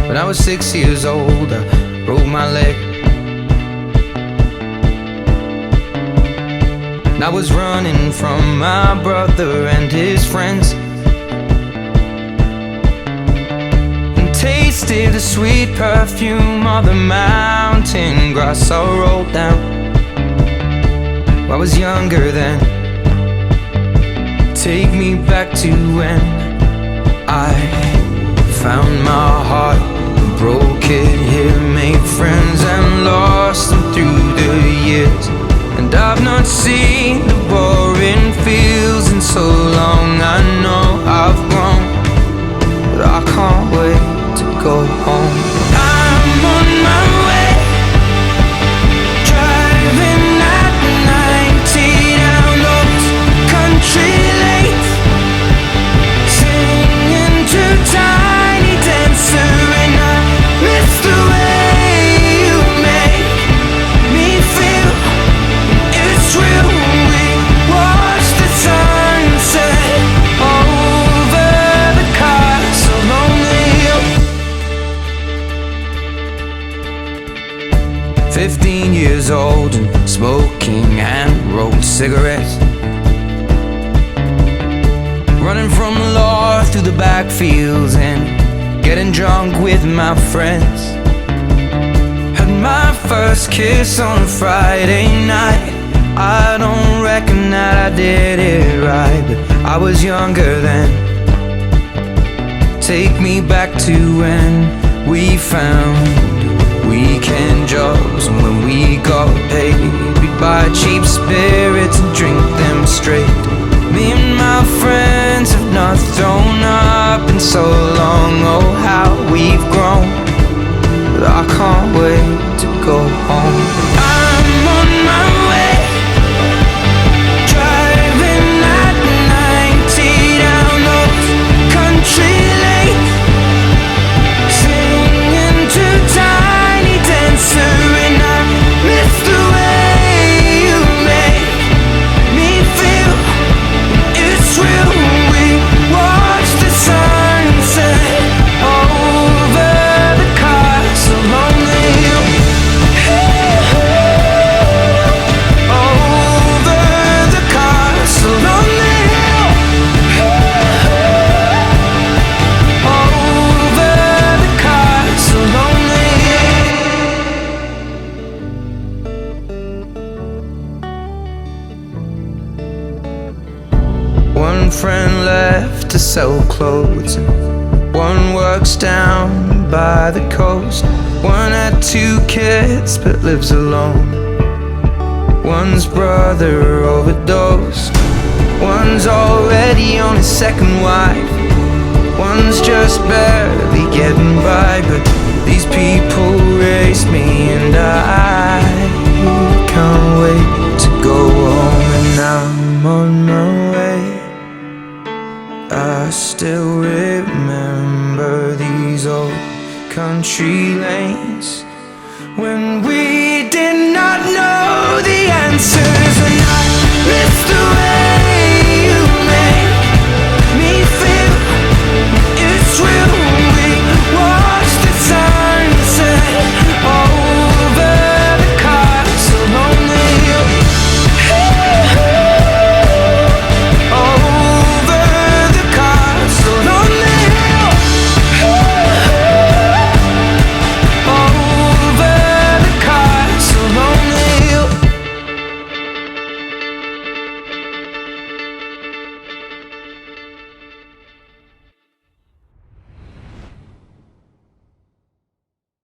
When I was 6 years old, I broke my leg. And I was running from my brother and his friends, and tasted the sweet perfume of the mountain grass I rolled down. I was younger then. Take me back to when I found my heart, broke it here, made friends and lost them through the years. And I've not seen the boring fields in so long. I know I've grown, but I can't wait to go home. I'm on my way, driving at 90 down those country lanes, singing to Tiny Dancer, and I miss the way you make me feel. It's real. We watch the sunset over the castle on the hill. 15 years old and smoking hand-rolled cigarettes, running from the law through the backfields and getting drunk with my friends. Had my first kiss on a Friday night. I don't reckon that I did it right, but I was younger then. Take me back to when we found weekend jobs, and when we got paid, we'd buy cheap spirits and drink them straight. Me and my friends have not thrown up in so long. Oh, how we've grown, but I can't wait to go home. I'm on my way, driving at 90 down those country lanes, singing to Tiny Dancer, and I miss the way you make me feel. It's real. We watch the sunset over the castle on the hill. Over the castle on the hill. Over the castle on the hill. One friend left to sell clothes, and one works down by the coast. One had 2 kids but lives alone. One's brother overdosed. One's already on his second wife. One's just barely getting by. But these people race me, and I can't wait to go home. And I'm on my way. I still remember these old country